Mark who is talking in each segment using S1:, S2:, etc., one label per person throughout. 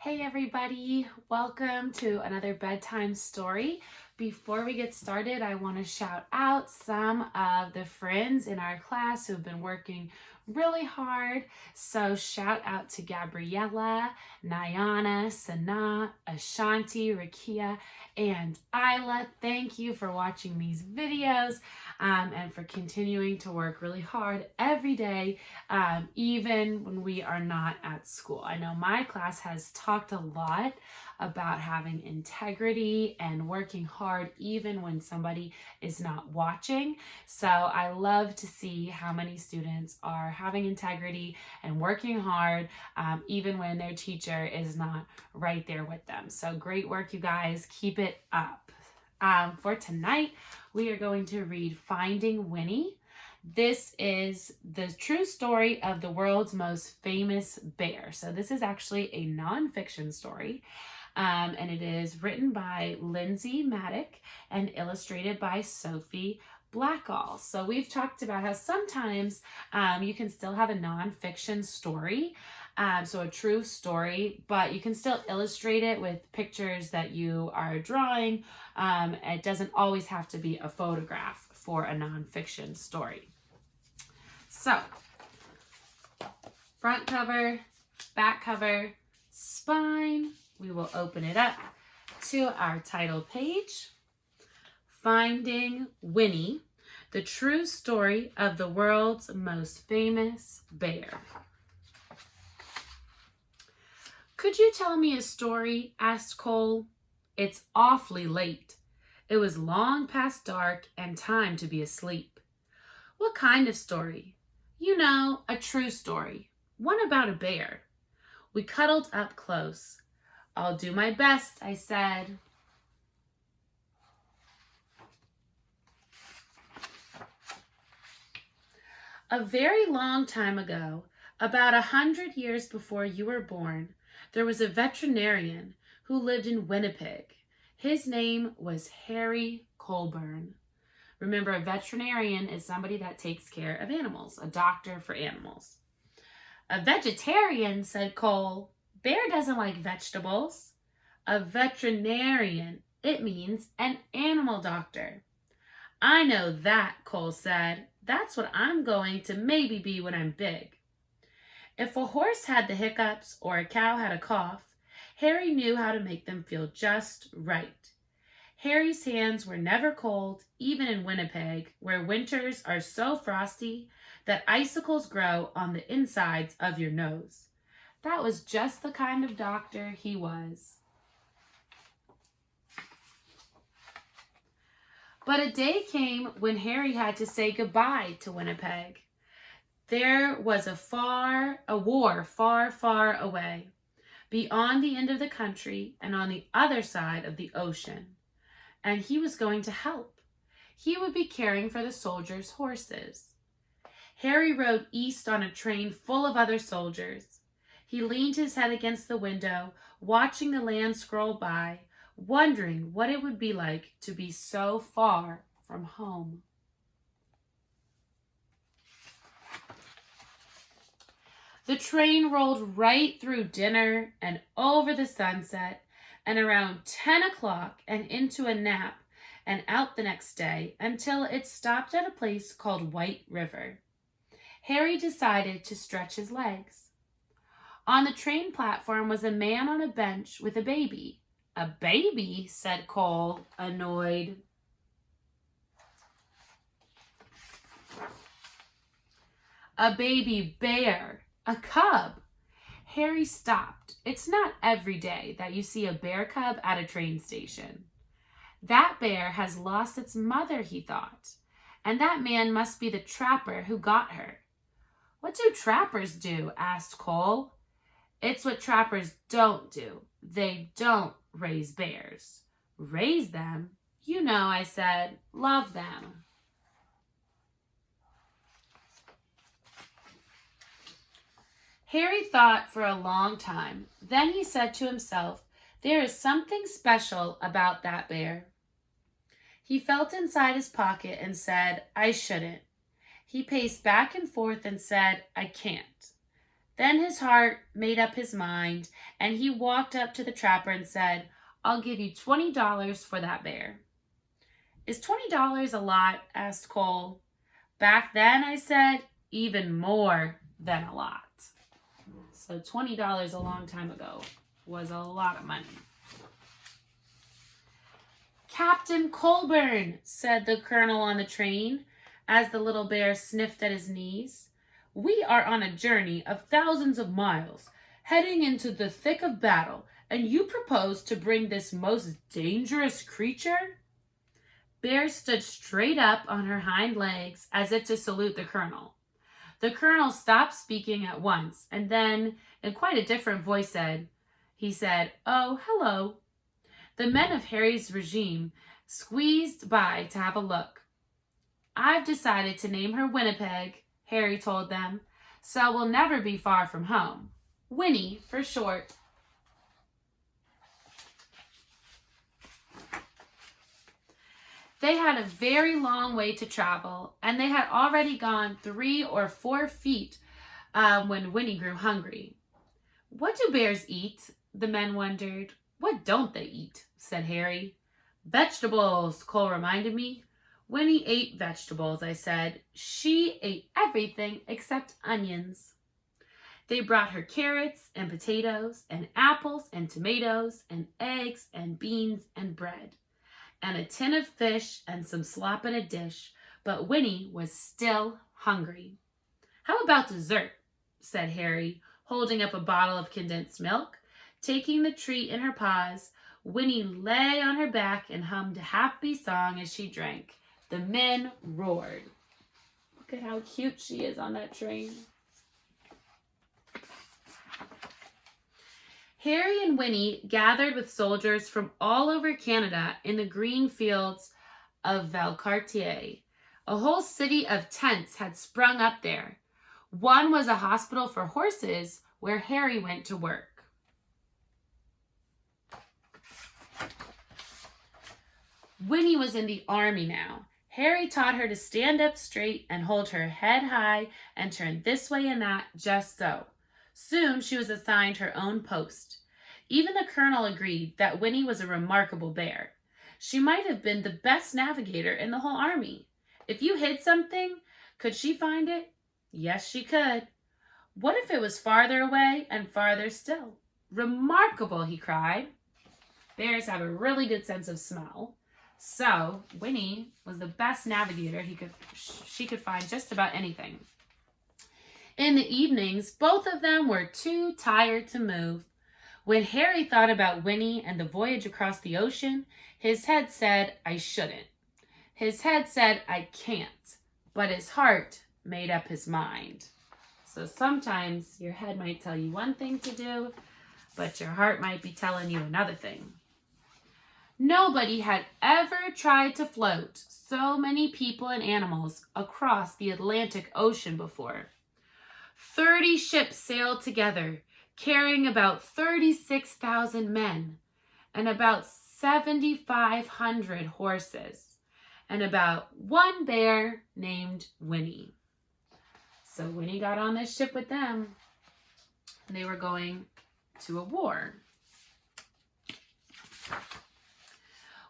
S1: Hey everybody, welcome to another bedtime story. Before we get started, I want to shout out some of the friends in our class who've been working really hard. So shout out to Gabriella, Nayana, Sana, Ashanti, Rakia, and Isla. Thank you for watching these videos and for continuing to work really hard every day even when we are not at school. I know my class has talked a lot about having integrity and working hard even when somebody is not watching. So I love to see how many students are having integrity and working hard even when their teacher is not right there with them. So great work, you guys. Keep it up. For tonight, we are going to read Finding Winnie. This is the true story of the world's most famous bear. So this is actually a nonfiction story, and it is written by Lindsay Maddock and illustrated by Sophie Blackall. So we've talked about how sometimes you can still have a nonfiction story, so a true story, but you can still illustrate it with pictures that you are drawing. It doesn't always have to be a photograph for a nonfiction story. So, front cover, back cover, spine. We will open it up to our title page. Finding Winnie, the true story of the world's most famous bear. Could you tell me a story? Asked Cole. It's awfully late. It was long past dark and time to be asleep. What kind of story? You know, a true story. One about a bear. We cuddled up close. I'll do my best, I said. A very long time ago, about 100 years before you were born, there was a veterinarian who lived in Winnipeg. His name was Harry Colburn. Remember, a veterinarian is somebody that takes care of animals, a doctor for animals. A vegetarian, said Cole. Bear doesn't like vegetables. A veterinarian, it means an animal doctor. I know that, Cole said. That's what I'm going to maybe be when I'm big. If a horse had the hiccups or a cow had a cough, Harry knew how to make them feel just right. Harry's hands were never cold, even in Winnipeg, where winters are so frosty that icicles grow on the insides of your nose. That was just the kind of doctor he was. But a day came when Harry had to say goodbye to Winnipeg. There was a war far, far away, beyond the end of the country and on the other side of the ocean. And he was going to help. He would be caring for the soldiers' horses. Harry rode east on a train full of other soldiers. He leaned his head against the window, watching the land scroll by, wondering what it would be like to be so far from home. The train rolled right through dinner and over the sunset and around 10 o'clock and into a nap and out the next day until it stopped at a place called White River. Harry decided to stretch his legs. On the train platform was a man on a bench with a baby. A baby, said Cole, annoyed. A baby bear, a cub. Harry stopped. It's not every day that you see a bear cub at a train station. That bear has lost its mother, he thought, and that man must be the trapper who got her. What do trappers do? Asked Cole. It's what trappers don't do. They don't raise bears. Raise them? You know, I said, love them. Harry thought for a long time. Then he said to himself, there is something special about that bear. He felt inside his pocket and said, I shouldn't. He paced back and forth and said, I can't. Then his heart made up his mind, and he walked up to the trapper and said, "I'll give you $20 for that bear." "Is $20 a lot?" asked Cole. "Back then," I said, "even more than a lot." So $20 a long time ago was a lot of money. "Captain Colburn," said the colonel on the train, as the little bear sniffed at his knees, "we are on a journey of thousands of miles, heading into the thick of battle, and you propose to bring this most dangerous creature?" Bear stood straight up on her hind legs as if to salute the colonel. The colonel stopped speaking at once, and then, in quite a different voice, he said, "Oh, hello." The men of Harry's regime squeezed by to have a look. "I've decided to name her Winnipeg," Harry told them, "so we'll never be far from home. Winnie for short." They had a very long way to travel, and they had already gone 3 or 4 feet when Winnie grew hungry. "What do bears eat?" the men wondered. "What don't they eat?" said Harry. "Vegetables," Cole reminded me. "Winnie ate vegetables," I said. "She ate everything except onions." They brought her carrots and potatoes and apples and tomatoes and eggs and beans and bread, and a tin of fish and some slop in a dish, but Winnie was still hungry. "How about dessert?" said Harry, holding up a bottle of condensed milk. Taking the treat in her paws, Winnie lay on her back and hummed a happy song as she drank. The men roared. Look at how cute she is on that train. Harry and Winnie gathered with soldiers from all over Canada in the green fields of Valcartier. A whole city of tents had sprung up there. One was a hospital for horses where Harry went to work. Winnie was in the army now. Harry taught her to stand up straight and hold her head high and turn this way and that, just so. Soon she was assigned her own post. Even the colonel agreed that Winnie was a remarkable bear. She might have been the best navigator in the whole army. If you hid something, could she find it? Yes, she could. What if it was farther away and farther still? "Remarkable," he cried. Bears have a really good sense of smell. So Winnie was the best navigator she could find just about anything. In the evenings, both of them were too tired to move. When Harry thought about Winnie and the voyage across the ocean, his head said, "I shouldn't." His head said, "I can't." But his heart made up his mind. So sometimes your head might tell you one thing to do, but your heart might be telling you another thing. Nobody had ever tried to float so many people and animals across the Atlantic Ocean before. 30 ships sailed together, carrying about 36,000 men, and about 7,500 horses, and about one bear named Winnie. So Winnie got on this ship with them, and they were going to a war.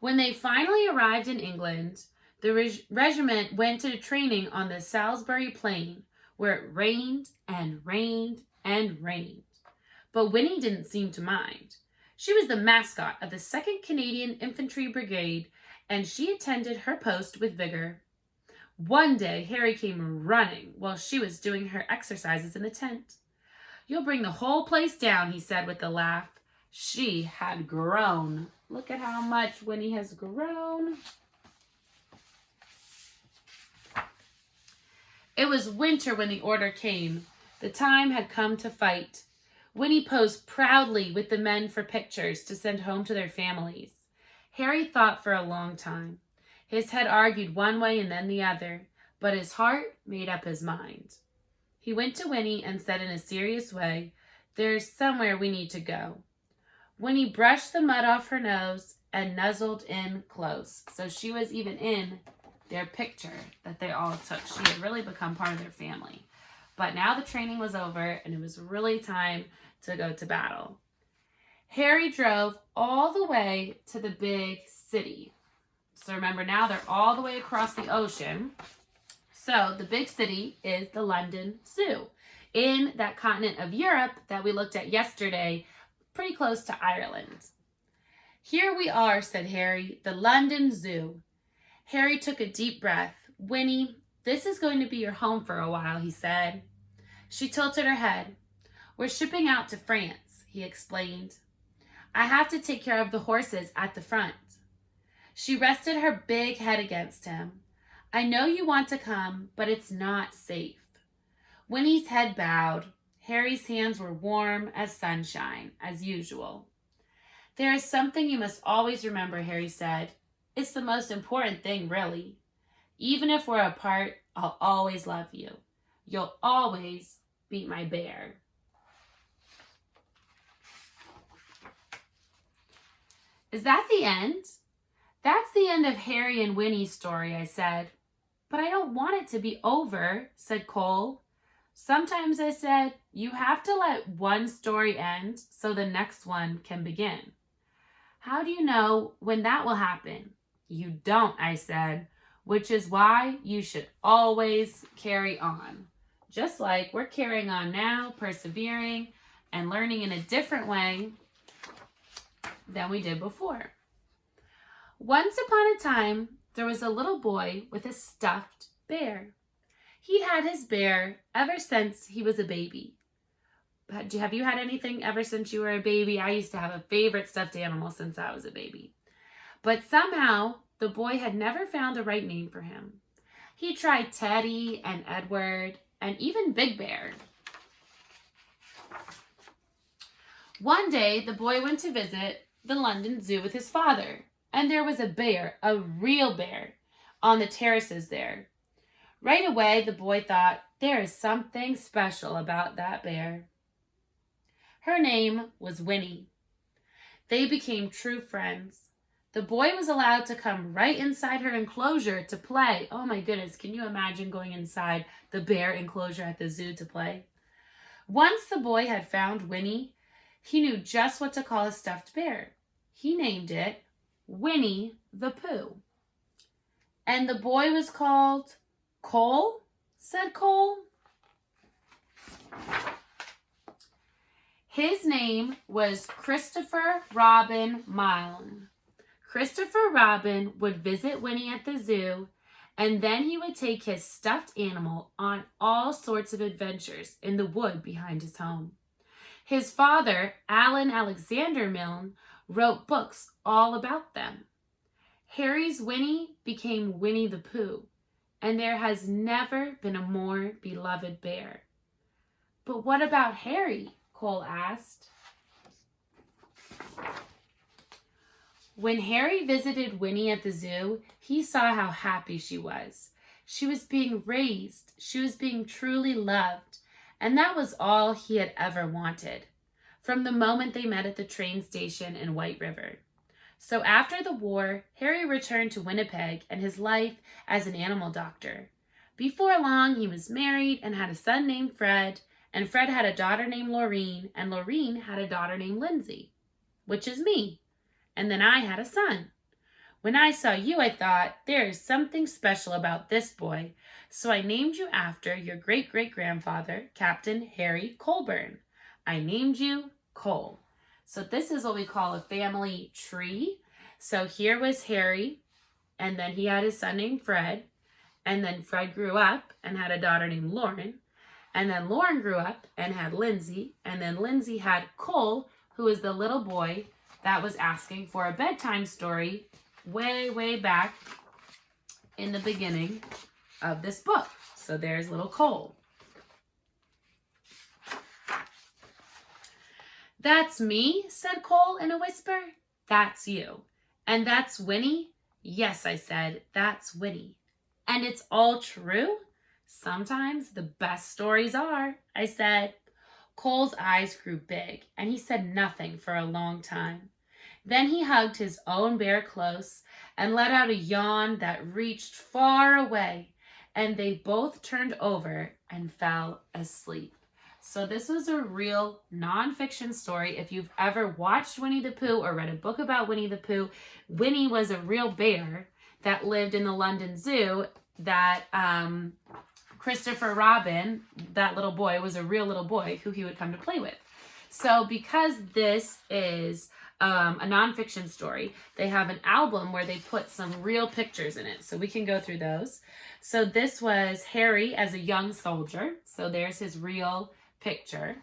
S1: When they finally arrived in England, the regiment went to training on the Salisbury Plain, where it rained and rained and rained. But Winnie didn't seem to mind. She was the mascot of the 2nd Canadian Infantry Brigade, and she attended her post with vigor. One day, Harry came running while she was doing her exercises in the tent. "You'll bring the whole place down," he said with a laugh. She had grown. Look at how much Winnie has grown. It was winter when the order came. The time had come to fight. Winnie posed proudly with the men for pictures to send home to their families. Harry thought for a long time. His head argued one way and then the other, but his heart made up his mind. He went to Winnie and said in a serious way, "There's somewhere we need to go." Winnie brushed the mud off her nose and nuzzled in close. So she was even in their picture that they all took. She had really become part of their family. But now the training was over and it was really time to go to battle. Harry drove all the way to the big city. So remember, now they're all the way across the ocean. So the big city is the London Zoo in that continent of Europe that we looked at yesterday, pretty close to Ireland. Here we are, said Harry, the London Zoo. Harry took a deep breath. Winnie, this is going to be your home for a while, he said. She tilted her head. We're shipping out to France, he explained. I have to take care of the horses at the front. She rested her big head against him. I know you want to come, but it's not safe. Winnie's head bowed. Harry's hands were warm as sunshine, as usual. There is something you must always remember, Harry said. It's the most important thing, really. Even if we're apart, I'll always love you. You'll always be my bear. Is that the end? That's the end of Harry and Winnie's story, I said. But I don't want it to be over, said Cole. Sometimes, I said, you have to let one story end so the next one can begin. How do you know when that will happen? You don't, I said, which is why you should always carry on. Just like we're carrying on now, persevering and learning in a different way than we did before. Once upon a time, there was a little boy with a stuffed bear. He'd had his bear ever since he was a baby. Have you had anything ever since you were a baby? I used to have a favorite stuffed animal since I was a baby. But somehow, the boy had never found the right name for him. He tried Teddy and Edward and even Big Bear. One day, the boy went to visit the London Zoo with his father, and there was a bear, a real bear, on the terraces there. Right away, the boy thought, there is something special about that bear. Her name was Winnie. They became true friends. The boy was allowed to come right inside her enclosure to play. Oh my goodness, can you imagine going inside the bear enclosure at the zoo to play? Once the boy had found Winnie, he knew just what to call a stuffed bear. He named it Winnie the Pooh. And the boy was called Cole, said Cole. His name was Christopher Robin Milne. Christopher Robin would visit Winnie at the zoo, and then he would take his stuffed animal on all sorts of adventures in the wood behind his home. His father, Alan Alexander Milne, wrote books all about them. Harry's Winnie became Winnie the Pooh, and there has never been a more beloved bear. But what about Harry? Cole asked. When Harry visited Winnie at the zoo, he saw how happy she was. She was being raised. She was being truly loved. And that was all he had ever wanted, from the moment they met at the train station in White River. So after the war, Harry returned to Winnipeg and his life as an animal doctor. Before long, he was married and had a son named Fred, and Fred had a daughter named Laureen, and Laureen had a daughter named Lindsay, which is me. And then I had a son. When I saw you, I thought, there is something special about this boy, so I named you after your great-great-grandfather, Captain Harry Colburn. I named you Cole. So this is what we call a family tree. So here was Harry, and then he had his son named Fred, and then Fred grew up and had a daughter named Lauren, and then Lauren grew up and had Lindsay, and then Lindsay had Cole, who was the little boy that was asking for a bedtime story way, way back in the beginning of this book. So there's little Cole. That's me, said Cole in a whisper. That's you. And that's Winnie? Yes, I said, that's Winnie. And it's all true? Sometimes the best stories are, I said. Cole's eyes grew big, and he said nothing for a long time. Then he hugged his own bear close and let out a yawn that reached far away and they both turned over and fell asleep. So this was a real nonfiction story. If you've ever watched Winnie the Pooh or read a book about Winnie the Pooh, Winnie was a real bear that lived in the London Zoo that Christopher Robin, that little boy, was a real little boy who he would come to play with. So because this is a nonfiction story, they have an album where they put some real pictures in it. So we can go through those. So this was Harry as a young soldier. So there's his real picture.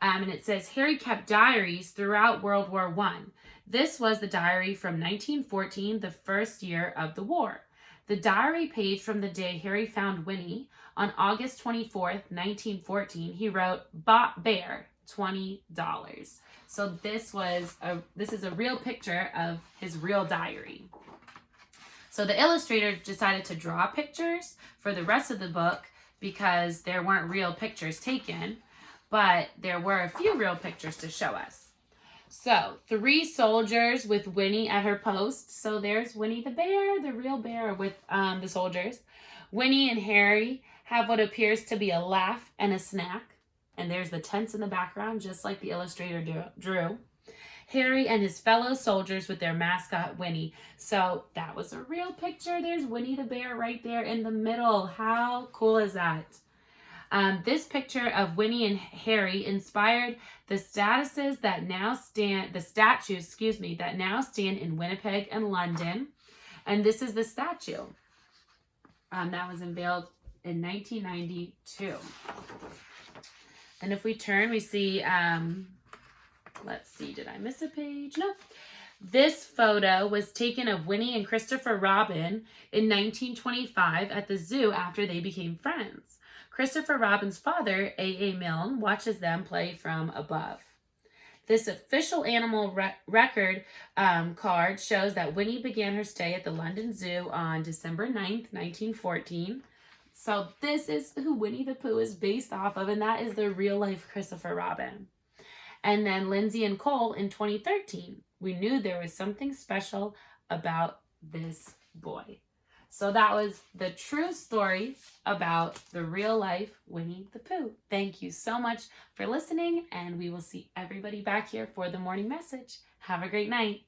S1: And it says, Harry kept diaries throughout World War One. This was the diary from 1914, the first year of the war. The diary page from the day Harry found Winnie on August 24th, 1914, he wrote, "Bought bear, $20. So this is a real picture of his real diary. So the illustrator decided to draw pictures for the rest of the book because there weren't real pictures taken, but there were a few real pictures to show us. So 3 soldiers with Winnie at her post. So there's Winnie the bear, the real bear with the soldiers. Winnie and Harry have what appears to be a laugh and a snack. And there's the tents in the background, just like the illustrator drew. Harry and his fellow soldiers with their mascot, Winnie. So that was a real picture. There's Winnie the bear right there in the middle. How cool is that? This picture of Winnie and Harry inspired the statues that now stand in Winnipeg and London. And this is the statue that was unveiled in 1992. And if we turn, we see, let's see, did I miss a page? No. This photo was taken of Winnie and Christopher Robin in 1925 at the zoo after they became friends. Christopher Robin's father, A.A. Milne, watches them play from above. This official animal record card shows that Winnie began her stay at the London Zoo on December 9th, 1914. So this is who Winnie the Pooh is based off of, and that is the real-life Christopher Robin. And then Lindsay and Cole in 2013. We knew there was something special about this boy. So that was the true story about the real-life Winnie the Pooh. Thank you so much for listening, and we will see everybody back here for the morning message. Have a great night.